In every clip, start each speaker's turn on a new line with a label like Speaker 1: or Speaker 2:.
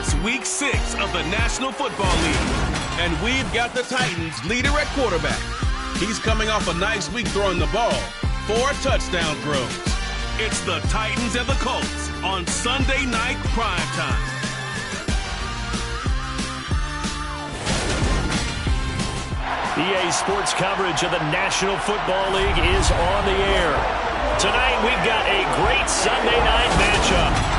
Speaker 1: It's week 6 of the National Football League, and we've got the Titans leader at quarterback. He's coming off a nice week throwing the ball, 4 touchdown throws. It's the Titans and the Colts on Sunday night primetime.
Speaker 2: EA Sports coverage of the National Football League is on the air. Tonight we've got a great Sunday night matchup.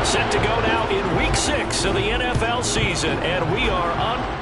Speaker 2: Set to go now in week 6 of the NFL season, and we are on.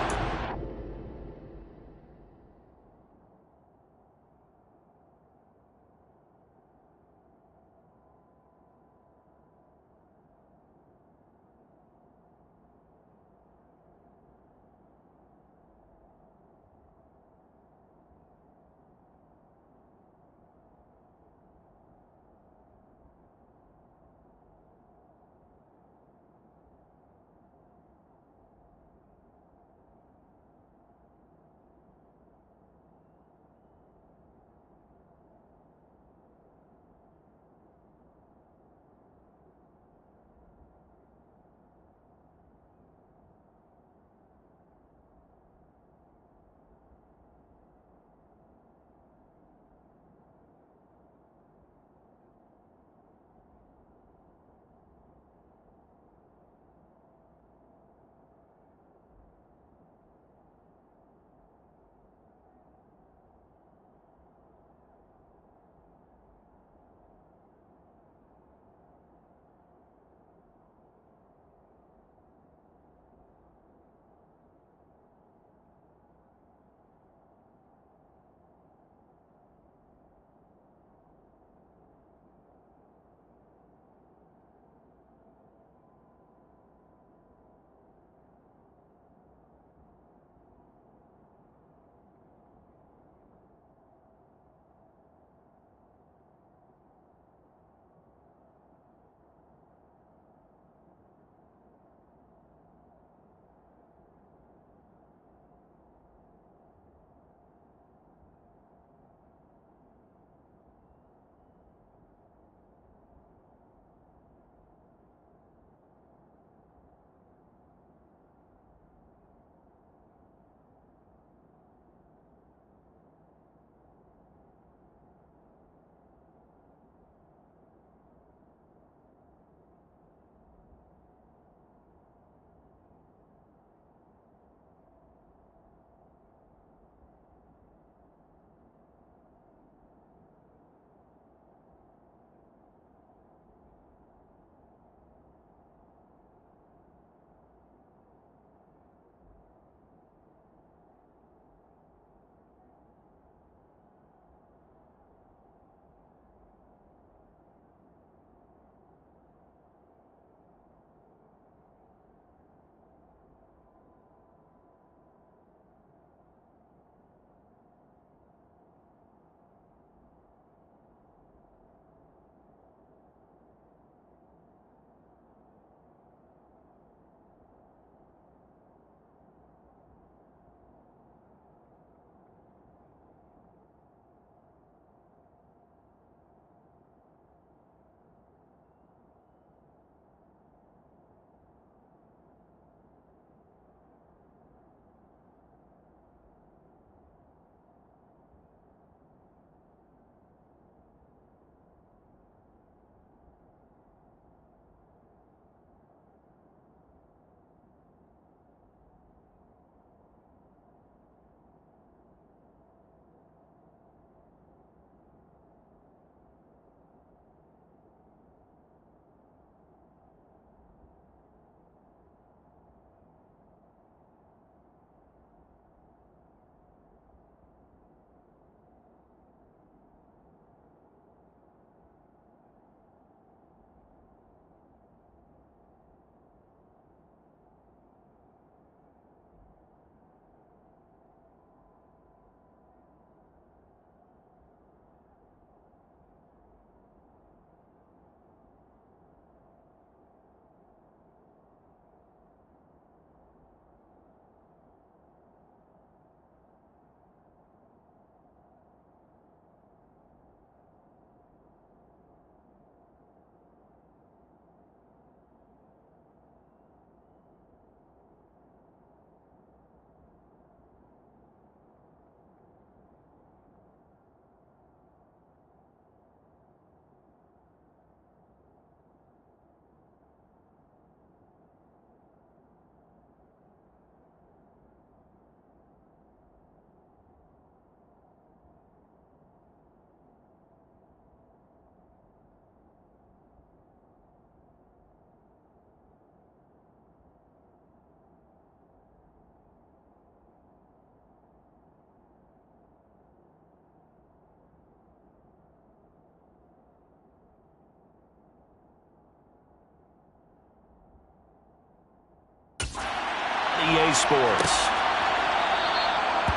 Speaker 2: EA Sports.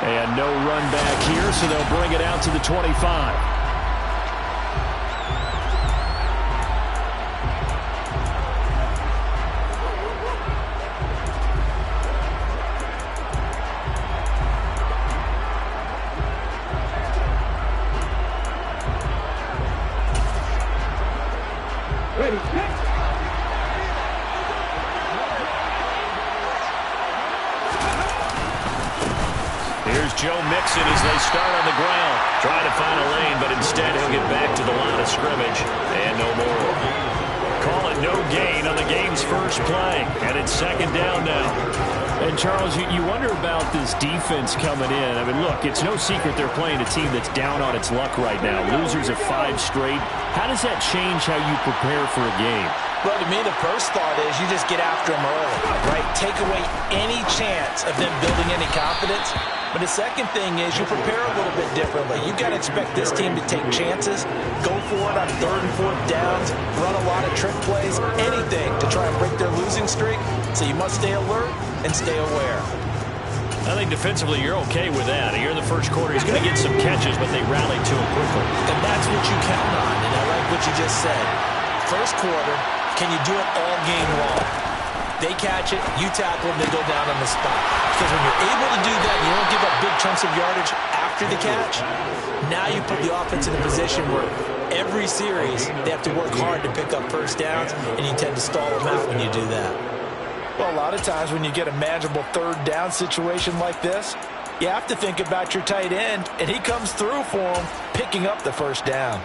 Speaker 2: And no run back here, so they'll bring it out to the 25. Here's Joe Mixon as they start on the ground. Trying to find a lane, but instead he'll get back to the line of scrimmage. And no more. Call it no gain on the game's first play. And it's second down now. And, Charles, you wonder about this defense coming in. I mean, look, it's no secret they're playing a team that's down on its luck right now. Losers of 5 straight. How does that change how you prepare for a game?
Speaker 3: Well, to me, the first thought is you just get after them early, right? Take away any chance of them building any confidence. But the second thing is you prepare a little bit differently. You've got to expect this team to take chances, go for it on 3rd and 4th downs, run a lot of trick plays, anything to try and break their losing streak. So you must stay alert and stay aware.
Speaker 2: I think defensively you're okay with that. Here in the first quarter, he's going to get some catches, but they rallied to him quickly.
Speaker 3: And that's what you count on, and I like what you just said. First quarter, can you do it all game long? They catch it, you tackle them, they go down on the spot. Because when you're able to do that, you don't give up big chunks of yardage after the catch. Now you put the offense in a position where every series they have to work hard to pick up first downs, and you tend to stall them out when you do that. Well, a lot of times when you get a manageable 3rd down situation like this, you have to think about your tight end, and he comes through for him, picking up the first down.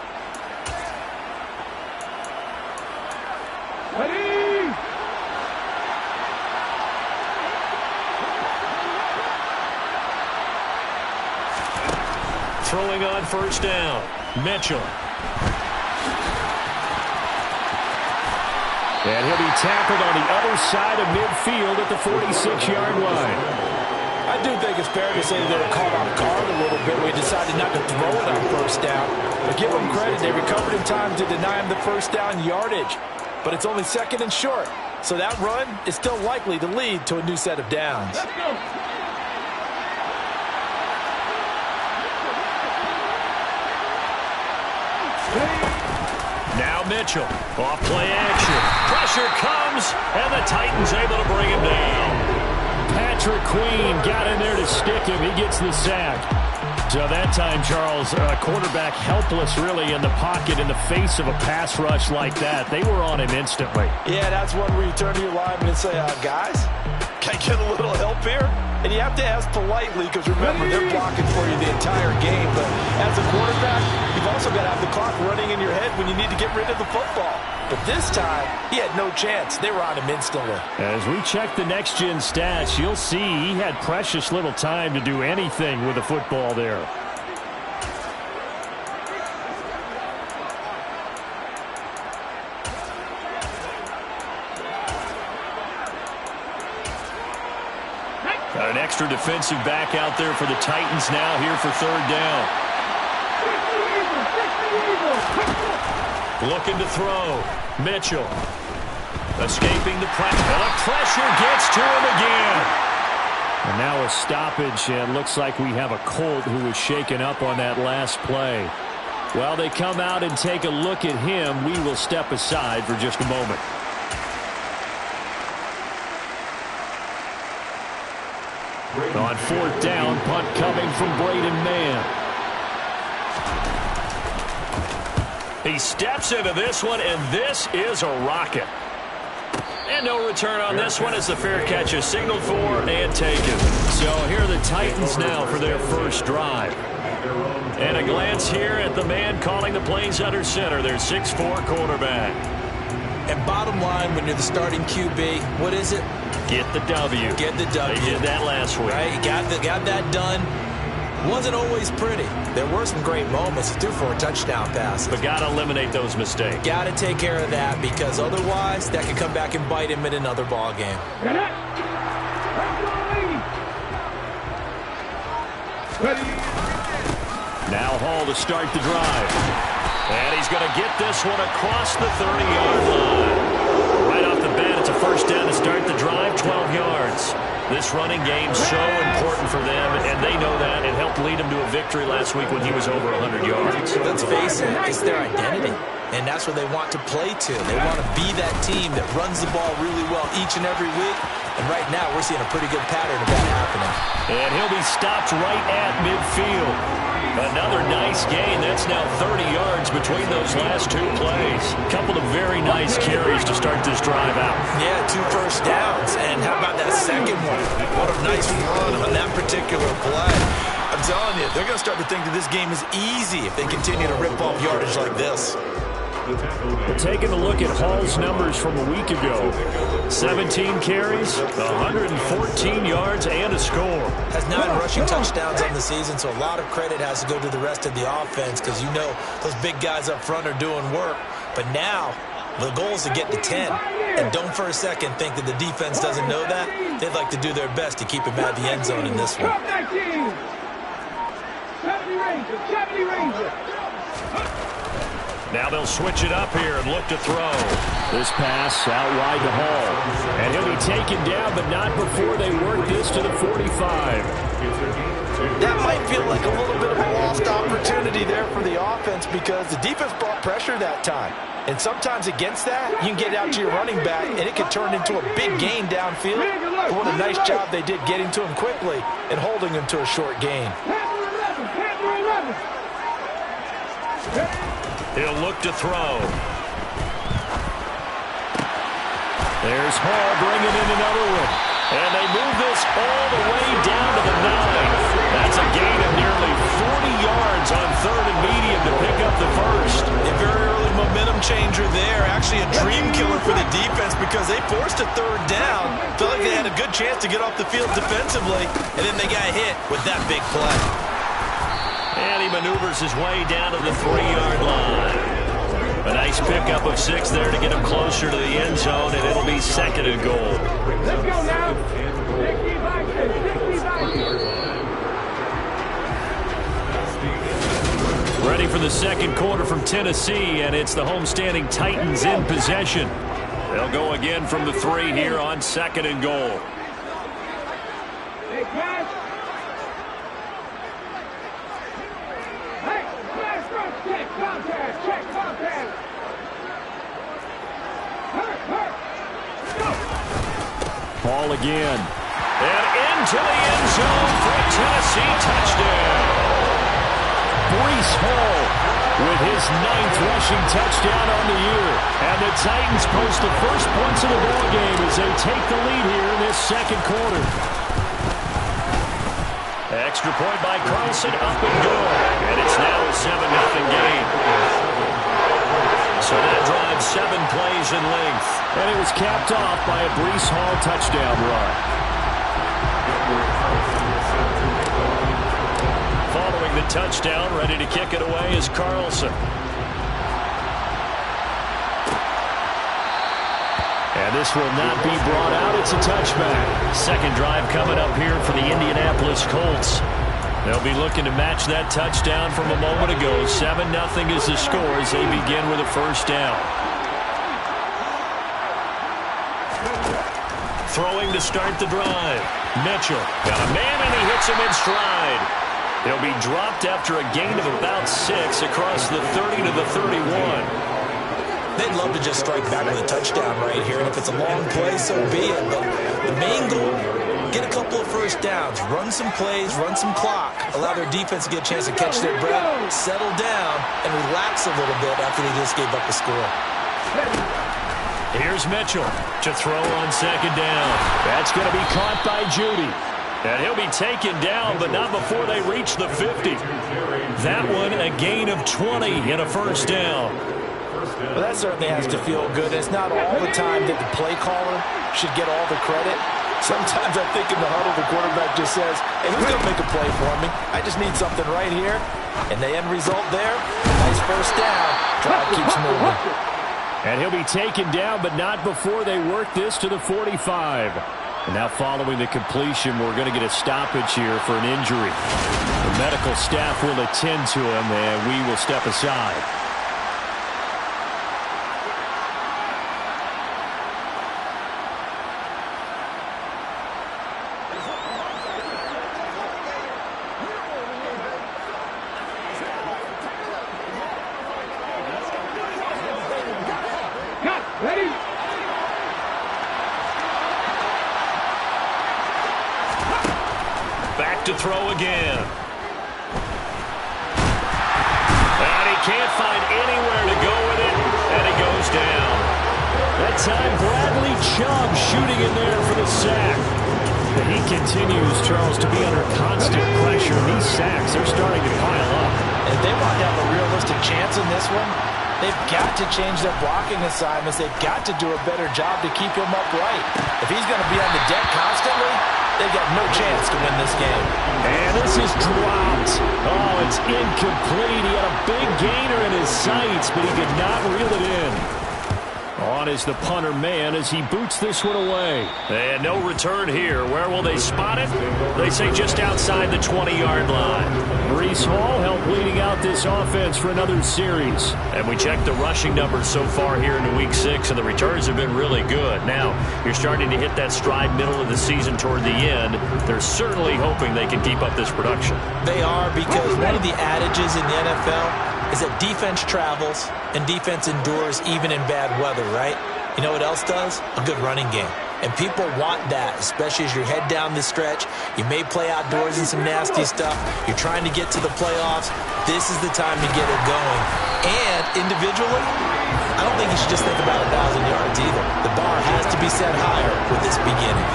Speaker 2: Throwing on first down, Mitchell. And he'll be tackled on the other side of midfield at the 46-yard line.
Speaker 3: I do think it's fair to say they were caught off guard a little bit. We decided not to throw it on first down. But give them credit. They recovered in time to deny him the first down yardage. But it's only 2nd and short. So that run is still likely to lead to a new set of downs. Let's go.
Speaker 2: Now Mitchell, off play action. Pressure comes, and the Titans able to bring him down. Patrick Queen got in there to stick him. He gets the sack. So that time, Charles, quarterback helpless really in the pocket in the face of a pass rush like that. They were on him instantly.
Speaker 3: Yeah, that's one where you turn to your lineman and say, guys, can I get a little help here? And you have to ask politely because, remember, they're blocking for you the entire game. But as a quarterback, you've also got to have the clock running in your head when you need to get rid of the football. But this time, he had no chance. They were on him instantly.
Speaker 2: As we check the next-gen stats, you'll see he had precious little time to do anything with the football there. Got an extra defensive back out there for the Titans now here for 3rd down. Looking to throw. Mitchell. Escaping the pressure. And the pressure gets to him again. And now a stoppage, and looks like we have a Colt who was shaken up on that last play. While they come out and take a look at him, we will step aside for just a moment. On 4th down, punt coming from Braden Mann. He steps into this one, and this is a rocket. And no return on this one as the fair catch is signaled for and taken. So here are the Titans now for their first drive. And a glance here at the man calling the plays under center, their 6'4" quarterback.
Speaker 3: And bottom line, when you're the starting QB, what is it?
Speaker 2: Get the W.
Speaker 3: Get the W.
Speaker 2: They did that last week.
Speaker 3: Right, got that done. Wasn't always pretty. There were some great moments. He threw 4 touchdown passes.
Speaker 2: But got to eliminate those mistakes.
Speaker 3: Got to take care of that because otherwise that could come back and bite him in another ball game.
Speaker 2: Now Hall to start the drive. And he's going to get this one across the 30-yard line. Right off the bat, it's a first down to start the drive, 12 yards. This running game so important for them, and they know that. It helped lead them to a victory last week when he was over 100 yards.
Speaker 3: Let's face it, it's their identity, and that's what they want to play to. They want to be that team that runs the ball really well each and every week, and right now we're seeing a pretty good pattern of that happening.
Speaker 2: And he'll be stopped right at midfield. Another nice gain. That's now 30 yards between those last two plays. Couple of very nice carries to start this drive out.
Speaker 3: Yeah, 2 first downs. And how about that second one? What a nice run on that particular play. I'm telling you, they're going to start to think that this game is easy if they continue to rip off yardage like this.
Speaker 2: Taking a look at Hall's numbers from a week ago. 17 carries, 114 yards, and a score.
Speaker 3: Has 9 rushing touchdowns on the season, so a lot of credit has to go to the rest of the offense because you know those big guys up front are doing work. But now the goal is to get to 10. And don't for a second think that the defense doesn't know that. They'd like to do their best to keep him out of the end zone in this one.
Speaker 4: 70 Rangers.
Speaker 2: Now they'll switch it up here and look to throw. This pass out wide to Hall. And he'll be taken down, but not before they work this to the 45.
Speaker 3: That might feel like a little bit of a lost opportunity there for the offense because the defense brought pressure that time. And sometimes against that, you can get out to your running back, and it can turn into a big gain downfield. But what a nice job they did getting to him quickly and holding him to a short gain.
Speaker 2: He'll look to throw. There's Hall bringing in another one. And they move this all the way down to the 9. That's a gain of nearly 40 yards on 3rd and medium to pick up the first.
Speaker 3: A very early momentum changer there. Actually a dream killer for the defense because they forced a 3rd down. Felt like they had a good chance to get off the field defensively, and then they got hit with that big play.
Speaker 2: And he maneuvers his way down to the 3-yard line. A nice pickup of 6 there to get him closer to the end zone, and it'll be 2nd and goal.
Speaker 4: Let's go now. 65.
Speaker 2: Ready for the second quarter from Tennessee, and it's the homestanding Titans in possession. They'll go again from the 3 here on 2nd and goal. Ball again. And into the end zone for a Tennessee touchdown. Breece Hall with his 9th rushing touchdown on the year. And the Titans post the first points of the ballgame as they take the lead here in this second quarter. Extra point by Carlson, up and good. And it's now a 7-0 game. So that drives 7 plays in length. And it was capped off by a Breece Hall touchdown run. Following the touchdown, ready to kick it away is Carlson. And this will not be brought out. It's a touchback. Second drive coming up here for the Indianapolis Colts. They'll be looking to match that touchdown from a moment ago. 7-0 is the score as they begin with a first down. Throwing to start the drive. Mitchell got a man and he hits him in stride. He'll be dropped after a gain of about 6 across the 30 to the 31.
Speaker 3: They'd love to just strike back with a touchdown right here, and if it's a long play, so be it. But the main goal, get a couple of first downs, run some plays, run some clock, allow their defense to get a chance to catch their breath, settle down, and relax a little bit after they just gave up the score.
Speaker 2: Here's Mitchell to throw on second down. That's going to be caught by Judy. And he'll be taken down, but not before they reach the 50. That one, a gain of 20 in a first down.
Speaker 3: Well, that certainly has to feel good. It's not all the time that the play caller should get all the credit. Sometimes I think in the huddle, the quarterback just says, hey, who's going to make a play for me? I just need something right here. And the end result there, nice first down. Drive keeps moving.
Speaker 2: And he'll be taken down, but not before they work this to the 45. And now following the completion, we're going to get a stoppage here for an injury. The medical staff will attend to him, and we will step aside. again. And he can't find anywhere to go with it, and he goes down. That time, Bradley Chubb shooting in there for the sack.
Speaker 5: He continues, Charles, to be under constant pressure. These sacks are starting to pile up.
Speaker 3: And if they want to have a realistic chance in this one, they've got to change their blocking assignments. They've got to do a better job to keep him upright. If he's going to be on the deck constantly, they've got no chance to win this game.
Speaker 5: And this is dropped. Oh, it's incomplete. He had a big gainer in his sights, but he did not reel it in. On is the punter man as he boots this one away.
Speaker 2: And no return here. Where will they spot it? They say just outside the 20-yard line.
Speaker 5: Breece Hall helped leading out this offense for another series.
Speaker 2: And we checked the rushing numbers so far here into Week 6, and the returns have been really good. Now, you're starting to hit that stride middle of the season toward the end. They're certainly hoping they can keep up this production.
Speaker 3: They are, because one of the adages in the NFL is that defense travels and defense endures even in bad weather, right? You know what else does? A good running game. And people want that, especially as you head down the stretch. You may play outdoors in some nasty stuff. You're trying to get to the playoffs. This is the time to get it going. And individually, I don't think you should just think about 1,000 yards either. The bar has to be set higher with this beginning.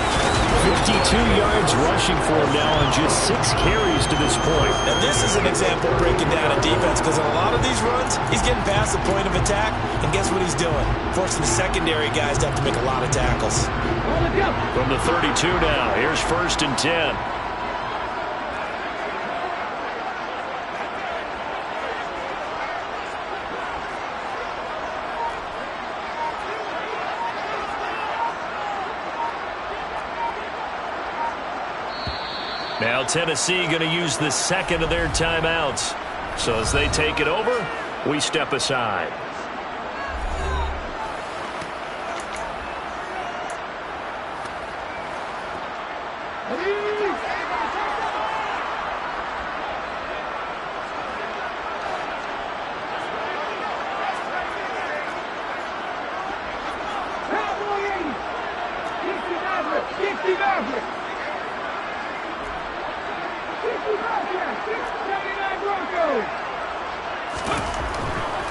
Speaker 5: 52 yards rushing for him now on just 6 carries to this point.
Speaker 3: And this is an example of breaking down a defense, because in a lot of these runs, he's getting past the point of attack, and guess what he's doing? Forcing the secondary guys to have to make a lot of tackles.
Speaker 2: From the 32 now, here's 1st and 10. Now Tennessee going to use the second of their timeouts. So as they take it over, we step aside.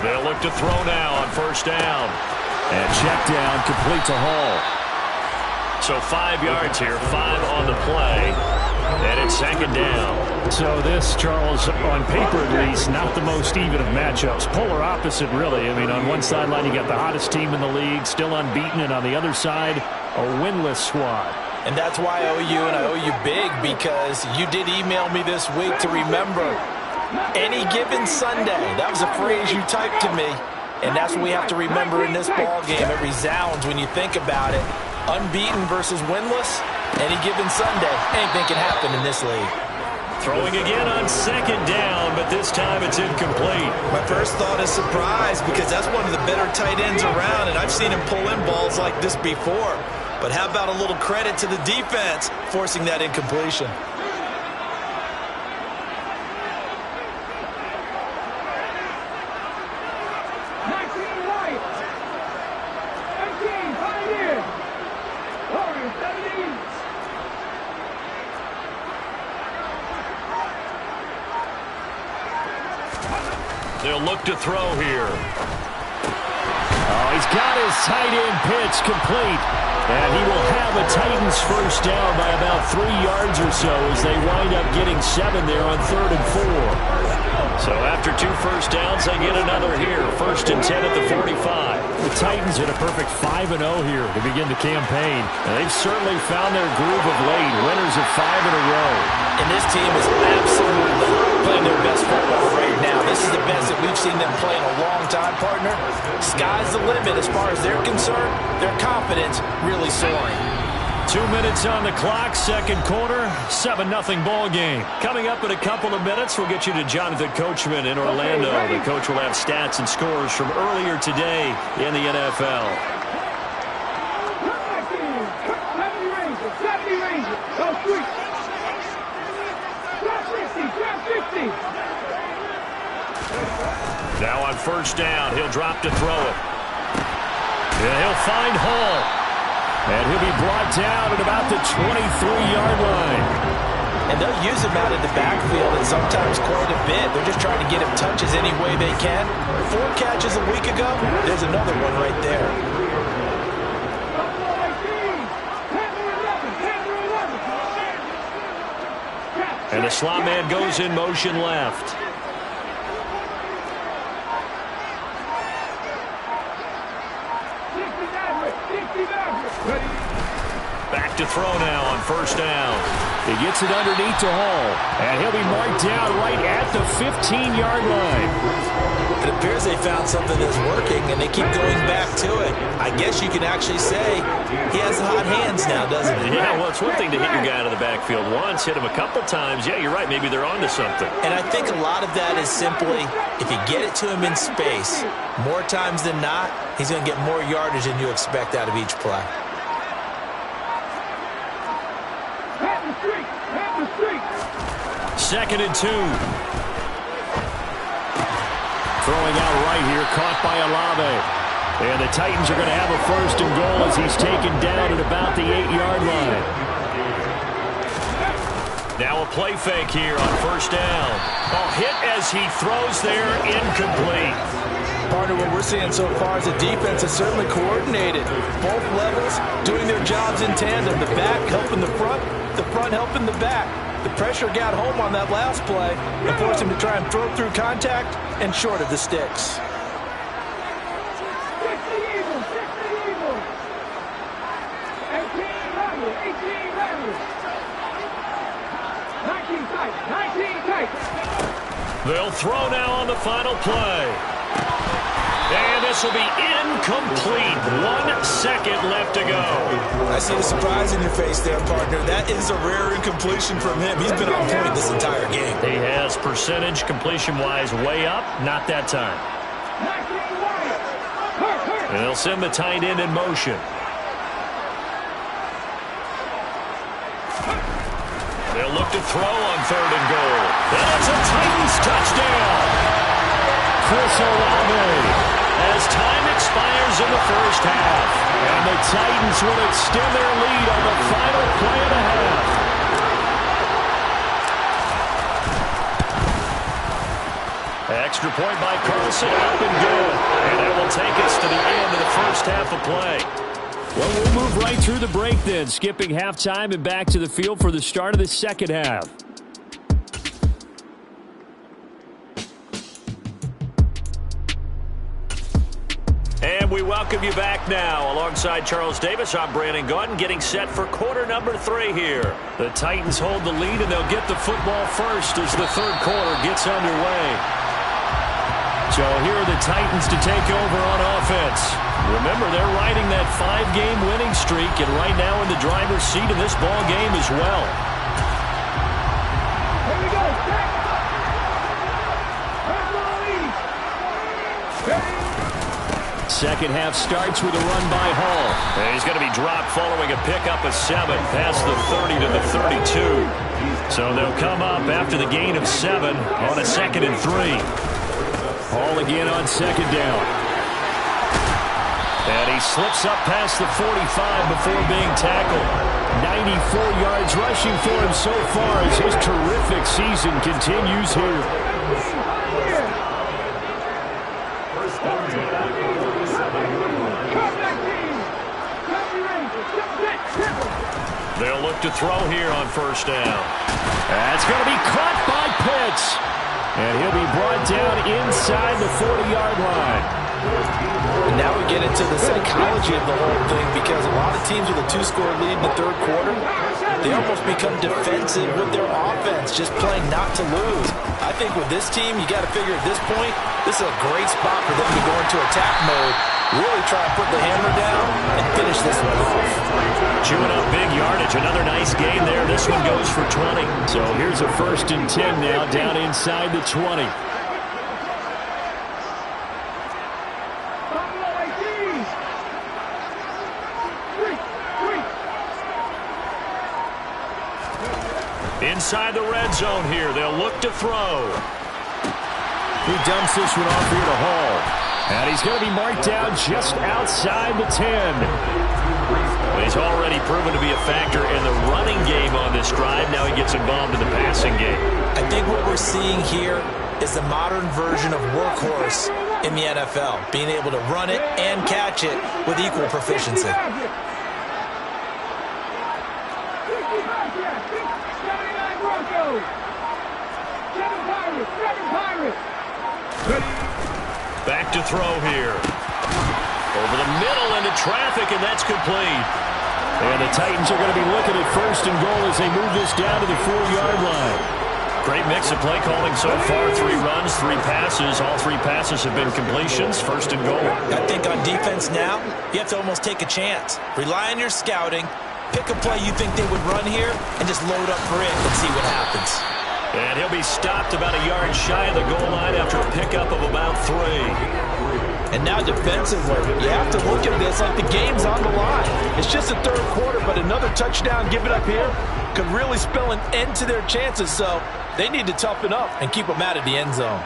Speaker 2: They'll look to throw now on 1st down.
Speaker 5: And check down, complete to Hall.
Speaker 2: So 5 yards here, 5 on the play. And it's 2nd down.
Speaker 5: So this, Charles, on paper at least, not the most even of matchups. Polar opposite, really. I mean, on one sideline, you got the hottest team in the league, still unbeaten, and on the other side, a winless squad.
Speaker 3: And that's why I owe you, and I owe you big, because you did email me this week to remember any given Sunday. That was a phrase you typed to me, and that's what we have to remember in this ball game. It resounds when you think about it. Unbeaten versus winless, any given Sunday. Anything can happen in this league.
Speaker 2: Throwing again on 2nd down, but this time it's incomplete.
Speaker 3: My first thought is surprise, because that's one of the better tight ends around, and I've seen him pull in balls like this before. But how about a little credit to the defense forcing that incompletion?
Speaker 2: They'll look to throw here.
Speaker 5: Oh, he's got his tight end pitch complete. And he will have a Titans 1st down by about 3 yards or so as they wind up getting 7 there on 3rd and 4.
Speaker 2: So after 2 first downs, they get another here. 1st and 10 at the 45.
Speaker 5: The Titans had a perfect 5-0 here to begin the campaign. And they've certainly found their groove of late. Winners of 5 in a row.
Speaker 3: And this team is absolutely playing their best football right now. This is the best that we've seen them play in a long time, partner. Sky's the limit as far as they're concerned. Their confidence really soaring.
Speaker 5: 2 minutes on the clock, 2nd quarter, 7-0 ball game.
Speaker 2: Coming up in a couple of minutes, we'll get you to Jonathan Coachman in Orlando. The coach will have stats and scores from earlier today in the NFL. Now on 1st down, he'll drop to throw it.
Speaker 5: And he'll find Hall. And he'll be brought down at about the 23-yard line.
Speaker 3: And they'll use him out in the backfield and sometimes quite a bit. They're just trying to get him touches any way they can. 4 catches a week ago, there's another one right there.
Speaker 2: And the slot man goes in motion left. Back to throw now on first down.
Speaker 5: He gets it underneath to Hall, and he'll be marked down right at the 15-yard line.
Speaker 3: It appears they found something that's working, and they keep going back to it. I guess you can actually say he has hot hands now, doesn't he?
Speaker 2: Yeah, well, it's one thing to hit your guy out of the backfield once, hit him a couple times. Yeah, you're right. Maybe they're onto something.
Speaker 3: And I think a lot of that is simply if you get it to him in space, more times than not, he's going to get more yardage than you expect out of each play.
Speaker 2: Second and 2.
Speaker 5: Throwing out right here, caught by Olave. And the Titans are going to have a first and goal as he's taken down at about the 8-yard line.
Speaker 2: Now a play fake here on first down. Oh, hit as he throws there, incomplete.
Speaker 3: Partner, what we're seeing so far is the defense is certainly coordinated. Both levels doing their jobs in tandem. The back helping the front helping the back. The pressure got home on that last play and forced him to try and throw through contact and short of the sticks.
Speaker 2: They'll throw now on the final play. And this will be incomplete. 1 second left to go.
Speaker 3: I see the surprise in your face there, partner. That is a rare incompletion from him. He's been on point this entire game.
Speaker 2: He has percentage completion-wise way up. Not that time. And they'll send the tight end in motion. They'll look to throw on third and goal. And it's a Titans touchdown.
Speaker 5: Chris Olave.
Speaker 2: As time expires in the first half.
Speaker 5: And the Titans will extend their lead on the final play of the half.
Speaker 2: Extra point by Carlson, up and good. And that will take us to the end of the first half of play.
Speaker 5: Well, we'll move right through the break then, skipping halftime and back to the field for the start of the second half.
Speaker 2: And we welcome you back now. Alongside Charles Davis, I'm Brandon Gaudin, getting set for quarter number 3 here. The Titans hold the lead, and they'll get the football first as the third quarter gets underway. So here are the Titans to take over on offense. Remember, they're riding that 5-game winning streak, and right now in the driver's seat of this ball game as well.
Speaker 4: Here we go.
Speaker 5: Second half starts with a run by Hall.
Speaker 2: And he's going to be dropped following a pickup of 7 past the 30 to the 32. So they'll come up after the gain of 7 on a 2nd and 3.
Speaker 5: Hall again on second down.
Speaker 2: And he slips up past the 45 before being tackled.
Speaker 5: 94 yards rushing for him so far as his terrific season continues here.
Speaker 2: They'll look to throw here on first down.
Speaker 5: That's going to be caught by Pitts. And he'll be brought down inside the 40-yard line.
Speaker 3: And now we get into the psychology of the whole thing, because a lot of teams with a 2-score lead in the third quarter, they almost become defensive with their offense, just playing not to lose. I think with this team, you got to figure at this point, this is a great spot for them to go into attack mode, really try to put the hammer down and finish this one off.
Speaker 2: Chewing up big yardage. Another nice gain there. This one goes for 20.
Speaker 5: So here's a 1st and 10 now down inside the 20.
Speaker 2: Inside the red zone here. They'll look to throw.
Speaker 5: He dumps this one off here to Hall. And he's going to be marked down just outside the 10.
Speaker 2: He's already proven to be a factor in the running game on this drive. Now he gets involved in the passing game.
Speaker 3: I think what we're seeing here is the modern version of workhorse in the NFL, being able to run it and catch it with equal proficiency.
Speaker 2: Back to throw here. Over the middle into traffic, and that's complete.
Speaker 5: And the Titans are going to be looking at first and goal as they move this down to the 4-yard line.
Speaker 2: Great mix of play calling so far. 3 runs, 3 passes. All 3 passes have been completions. First and goal.
Speaker 3: I think on defense now, you have to almost take a chance. Rely on your scouting. Pick a play you think they would run here and just load up for it and see what happens.
Speaker 2: And he'll be stopped about a yard shy of the goal line after a pickup of about 3.
Speaker 3: And now defensively, you have to look at this like the game's on the line. It's just the 3rd quarter, but another touchdown given up here could really spell an end to their chances. So they need to toughen up and keep them out of the end zone.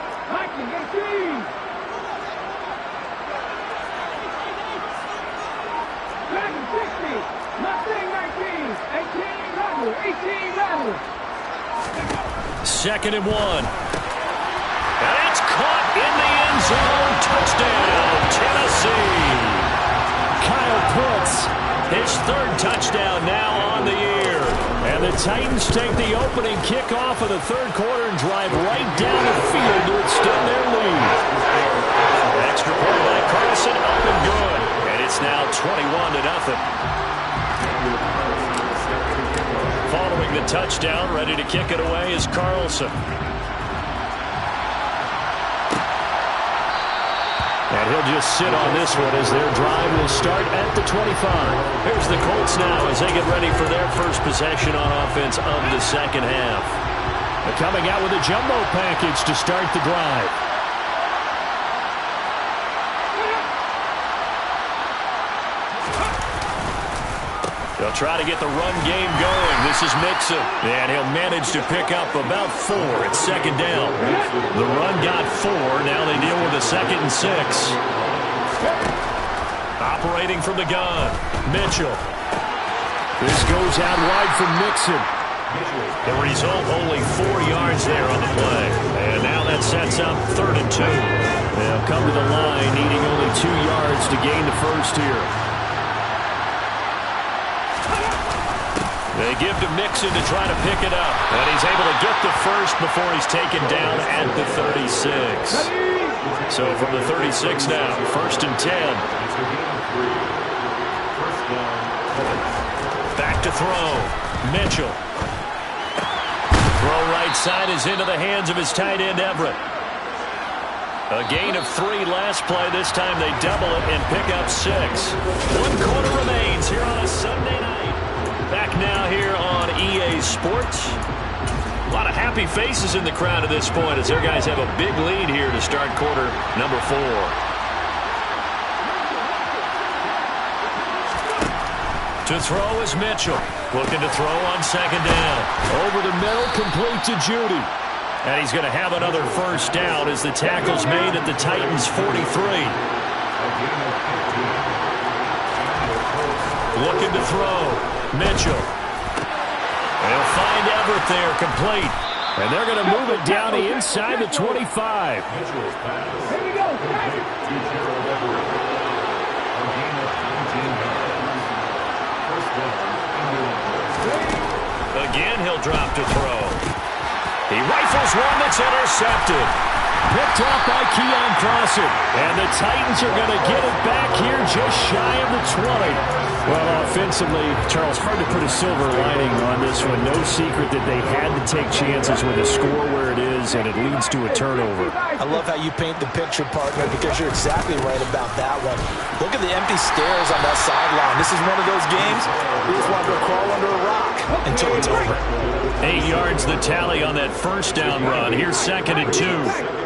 Speaker 2: Second and 1. And it's caught in the end zone. Touchdown, Tennessee.
Speaker 5: Kyle Pitts,
Speaker 2: his 3rd touchdown now on the year.
Speaker 5: And the Titans take the opening kickoff of the 3rd quarter and drive right down the field to extend their lead.
Speaker 2: Extra point by Carlson, up and good. And it's now 21-0. Following the touchdown, ready to kick it away is Carlson.
Speaker 5: And he'll just sit on this one as their drive will start at the 25.
Speaker 2: Here's the Colts now as they get ready for their first possession on offense of the second half.
Speaker 5: They're coming out with a jumbo package to start the drive.
Speaker 2: They'll try to get the run game going. This is Mixon. And he'll manage to pick up about 4 at 2nd down. The run got 4. Now they deal with a 2nd and 6. Operating from the gun, Mitchell.
Speaker 5: This goes out wide for Mixon.
Speaker 2: The result, only 4 yards there on the play. And now that sets up 3rd and 2.
Speaker 5: They'll come to the line, needing only 2 yards to gain the first here.
Speaker 2: They give to Mixon to try to pick it up. And he's able to get the first before he's taken down at the 36. So from the 36 now, 1st and 10. Back to throw. Mitchell. Throw right side is into the hands of his tight end, Everett. A gain of 3 last play. This time they double it and pick up 6. 1 quarter remains here on a Sunday night. Back now here on EA Sports. A lot of happy faces in the crowd at this point as their guys have a big lead here to start quarter number 4. To throw is Mitchell. Looking to throw on 2nd down.
Speaker 5: Over the middle, complete to Judy.
Speaker 2: And he's going to have another first down as the tackle's made at the Titans' 43. Looking to throw. Mitchell. They'll find Everett there, complete.
Speaker 5: And they're going to move it down to inside the 25.
Speaker 2: Again, he'll drop to throw. He rifles one that's intercepted.
Speaker 5: Picked off by Keon Clausen. And the Titans are going to get it back here just shy of the 20. Well, offensively, Charles, hard to put a silver lining on this one. No secret that they had to take chances with the score where it is, and it leads to a turnover.
Speaker 3: I love how you paint the picture, partner, because you're exactly right about that one. Look at the empty stairs on that sideline. This is one of those games you just want to crawl under a rock until it's over.
Speaker 2: 8 yards the tally on that first down run. Here's 2nd and 2.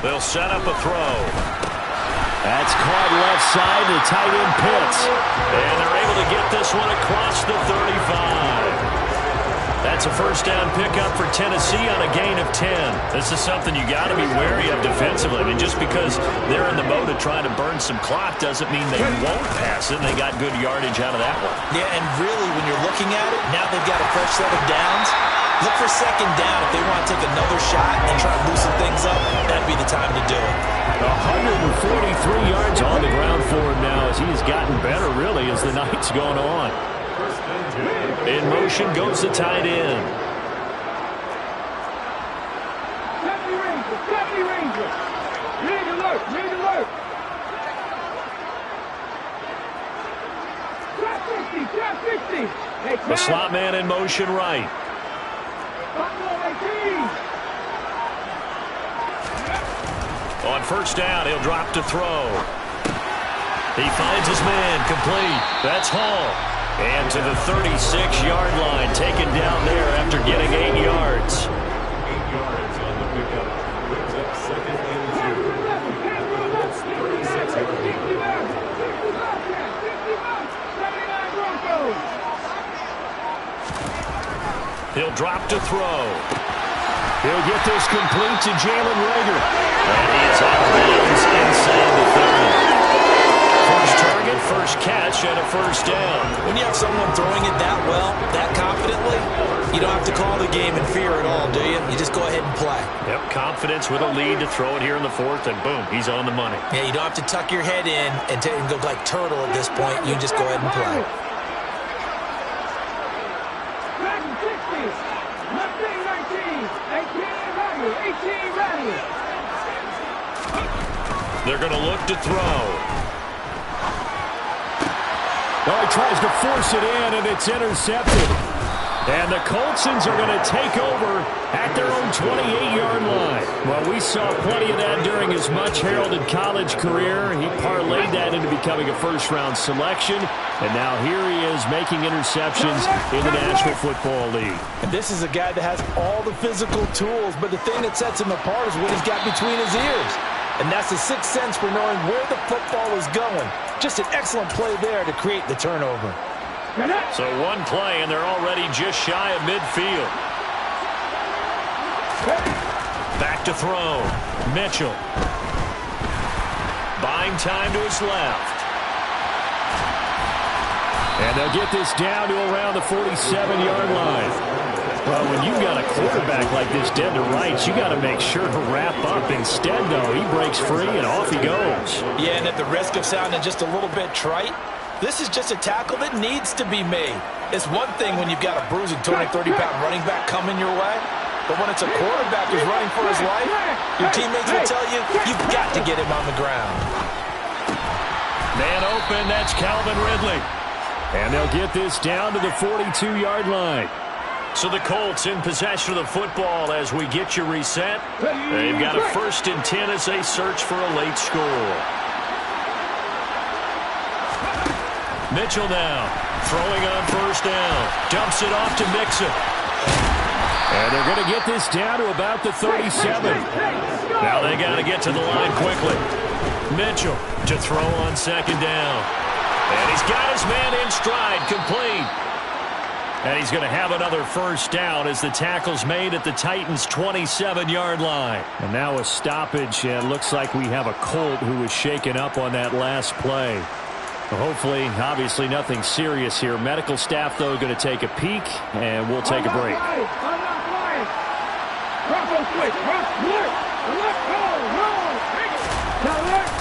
Speaker 2: They'll set up a throw.
Speaker 5: That's caught left side to tight end Pitts.
Speaker 2: And they're able to get this one across the 35. That's a first down pickup for Tennessee on a gain of 10. This is something you got to be wary of defensively. I mean, just because they're in the mode of trying to burn some clock doesn't mean they won't pass it. They got good yardage out of that one.
Speaker 3: Yeah, and really, when you're looking at it, now they've got a fresh set of downs. Look for second down. If they want to take another shot and try to loosen things up, that'd be the time to do it.
Speaker 5: 143 yards on the ground for him now as he's gotten better, really, as the night's gone on. In motion goes the tight end.
Speaker 4: Deputy Ranger. Read alert. Trap 60.
Speaker 2: The slot man in motion right. On first down, he'll drop to throw. He finds his man, complete. That's Hall. And to the 36-yard line, taken down there after getting 8 yards.
Speaker 4: 8 yards on the pickup. Brings up second and 2.
Speaker 2: He'll drop to throw.
Speaker 5: He'll get this complete to Jalen Reagor.
Speaker 2: And he is out of bounds inside the 30. First target, first catch, and a first down.
Speaker 3: When you have someone throwing it that well, that confidently, you don't have to call the game in fear at all, do you? You just go ahead and play.
Speaker 2: Yep, confidence with a lead to throw it here in the fourth, and boom, he's on the money.
Speaker 3: Yeah, you don't have to tuck your head in and go like turtle at this point. You just go ahead and play.
Speaker 2: They're going to look to throw.
Speaker 5: Well, he tries to force it in, and it's intercepted. And the Coltsons are going to take over at their own 28-yard line. Well, we saw plenty of that during his much-heralded college career. He parlayed that into becoming a first-round selection. And now here he is making interceptions in the National Football League.
Speaker 3: And this is a guy that has all the physical tools, but the thing that sets him apart is what he's got between his ears. And that's the sixth sense for knowing where the football is going. Just an excellent play there to create the turnover.
Speaker 2: So one play, and they're already just shy of midfield. Back to throw. Mitchell. Buying time to his left.
Speaker 5: And they'll get this down to around the 47-yard line. Well, when you've got a quarterback like this dead to rights, you got to make sure to wrap up. Instead, though, he breaks free and off he goes.
Speaker 3: Yeah, and at the risk of sounding just a little bit trite, this is just a tackle that needs to be made. It's one thing when you've got a bruising 30-pound running back coming your way, but when it's a quarterback who's running for his life, your teammates will tell you, you've got to get him on the ground.
Speaker 2: Man open, that's Calvin Ridley.
Speaker 5: And they'll get this down to the 42-yard line.
Speaker 2: So the Colts in possession of the football as we get you reset. They've got a 1st and 10 as they search for a late score. Mitchell now throwing on first down. Dumps it off to Mixon.
Speaker 5: And they're going to get this down to about the 37.
Speaker 2: Now they got to get to the line quickly. Mitchell to throw on second down. And he's got his man in stride, complete. And he's going to have another first down as the tackle's made at the Titans' 27-yard line. And now a stoppage, and looks like we have a Colt who was shaken up on that last play. Well, hopefully, obviously nothing serious here. Medical staff, though, going to take a peek, and we'll take a break.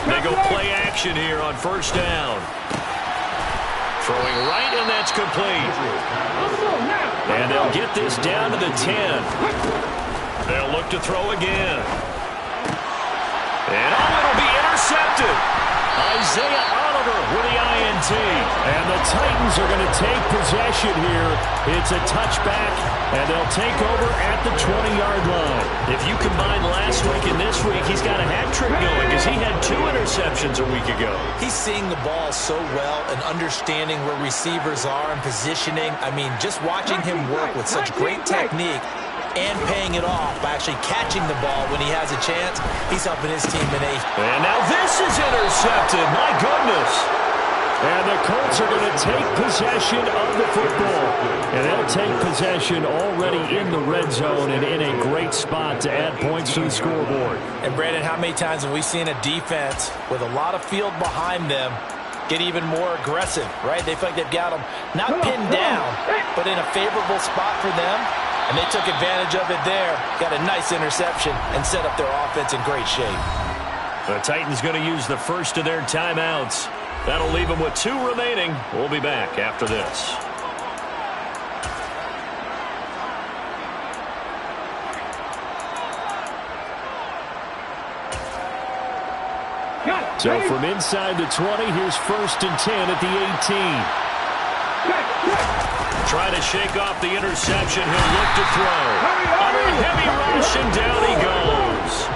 Speaker 2: They go play action here on first down. Throwing right, and that's complete. And they'll get this down to the 10. They'll look to throw again. And it'll be intercepted. Isaiah Oliver with the INT.
Speaker 5: And the Titans are going to take possession here. It's a touchback, and they'll take over at the 20-yard line.
Speaker 2: If you combine last week and this week, he's got a hat trick going because he had 2 interceptions a week ago.
Speaker 3: He's seeing the ball so well and understanding where receivers are and positioning. I mean, just watching him work with such great technique and paying it off by actually catching the ball when he has a chance, he's helping his team in a...
Speaker 2: And now this is intercepted. intercepted. My goodness.
Speaker 5: And the Colts are going to take possession of the football. And they'll take possession already in the red zone and in a great spot to add points to the scoreboard.
Speaker 3: And, Brandon, how many times have we seen a defense with a lot of field behind them get even more aggressive, right? They feel like they've got them not pinned down, but in a favorable spot for them. And they took advantage of it there. Got a nice interception and set up their offense in great shape.
Speaker 2: The Titans going to use the first of their timeouts. That'll leave them with 2 remaining. We'll be back after this.
Speaker 5: So from inside the 20, here's 1st and 10 at the 18.
Speaker 2: Trying to shake off the interception. He'll look to throw. Under a heavy rush, and down he goes.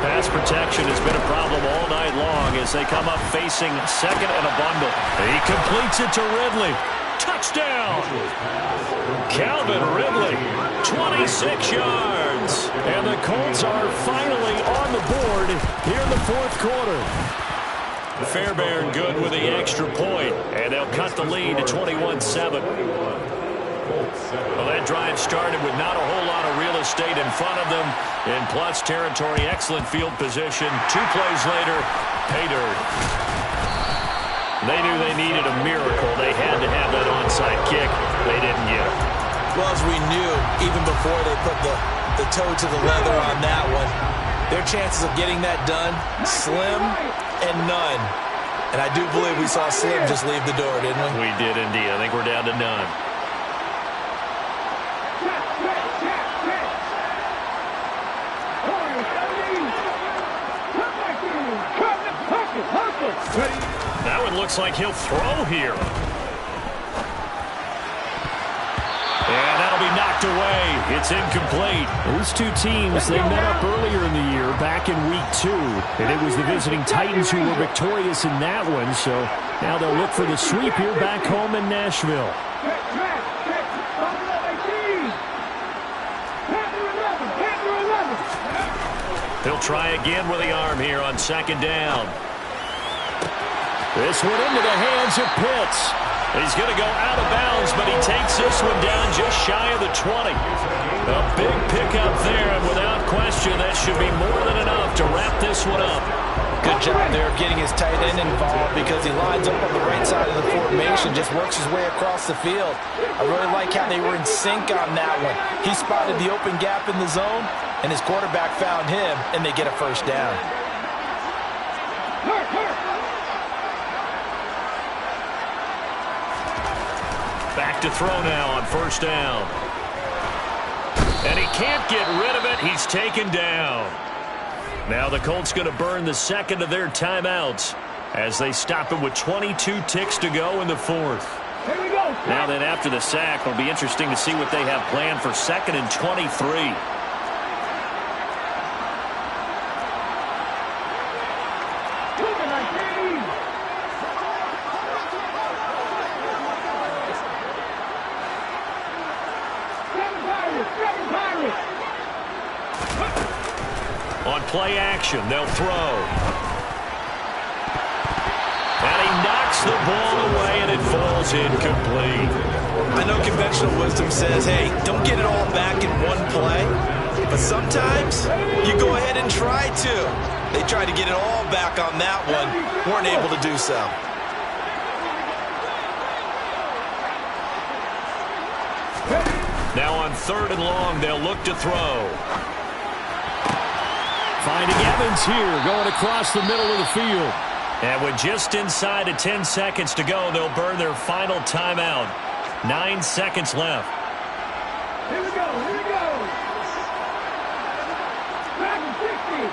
Speaker 2: Pass protection has been a problem all night long as they come up facing second and a bundle. He completes it to Ridley. Touchdown! Calvin Ridley, 26 yards.
Speaker 5: And the Colts are finally on the board here in the 4th quarter.
Speaker 2: Fairbairn good with the extra point, and they'll cut the lead to 21-7. Well, that drive started with not a whole lot of real estate in front of them. In plus territory, excellent field position. 2 plays later, pay dirt. They knew they needed a miracle. They had to have that onside kick. They didn't get it.
Speaker 3: Well, as we knew, even before they put the toe to the leather on that one, their chances of getting that done, slim and none. And I do believe we saw Slim just leave the door, didn't we?
Speaker 2: We did indeed. I think we're down to none. Now it looks like he'll throw here. And that'll be knocked away. It's incomplete.
Speaker 5: These 2 teams, they met up earlier in the year, back in week 2. And it was the visiting Titans who were victorious in that one. So now they'll look for the sweep here back home in Nashville.
Speaker 2: He'll try again with the arm here on 2nd down.
Speaker 5: This one into the hands of Pitts.
Speaker 2: He's going to go out of bounds, but he takes this one down just shy of the 20. A big pickup there, and without question, that should be more than enough to wrap this one up.
Speaker 3: Good job there of getting his tight end involved because he lines up on the right side of the formation, just works his way across the field. I really like how they were in sync on that one. He spotted the open gap in the zone, and his quarterback found him, and they get a first down.
Speaker 2: Back to throw now on 1st down. And he can't get rid of it. He's taken down. Now the Colts going to burn the 2nd of their timeouts as they stop him with 22 ticks to go in the 4th.
Speaker 4: Here we go.
Speaker 2: Now then, after the sack, it'll be interesting to see what they have planned for 2nd and 23. On play action, they'll throw. And he knocks the ball away, and it falls incomplete.
Speaker 3: I know conventional wisdom says, hey, don't get it all back in one play. But sometimes you go ahead and try to. They tried to get it all back on that one. Weren't able to do so.
Speaker 2: Now on 3rd and long, they'll look to throw.
Speaker 5: Finding Evans here, going across the middle of the field.
Speaker 2: And with just inside of 10 seconds to go, they'll burn their final timeout. 9 seconds left.
Speaker 4: Here we go. Here we go. Back to 60.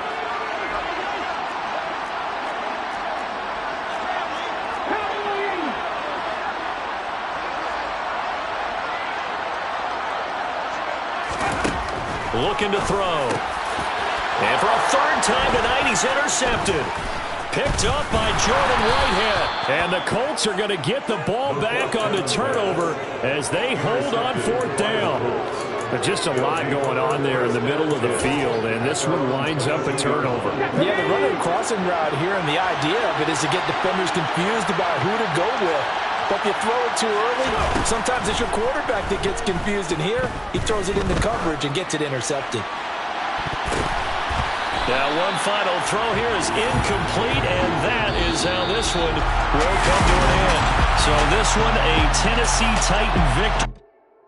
Speaker 2: Looking to throw. And for a 3rd time tonight, he's intercepted. Picked up by Jordan Whitehead.
Speaker 5: And the Colts are going to get the ball back on the turnover as they hold on 4th down. But just a lot going on there in the middle of the field, and this one winds up a turnover.
Speaker 3: Yeah, the running crossing route here, and the idea of it is to get defenders confused about who to go with. But if you throw it too early, sometimes it's your quarterback that gets confused. And here, he throws it into coverage and gets it intercepted.
Speaker 2: Now one final throw here is incomplete, and that is how this one will come to an end. So this one, a Tennessee Titan victory.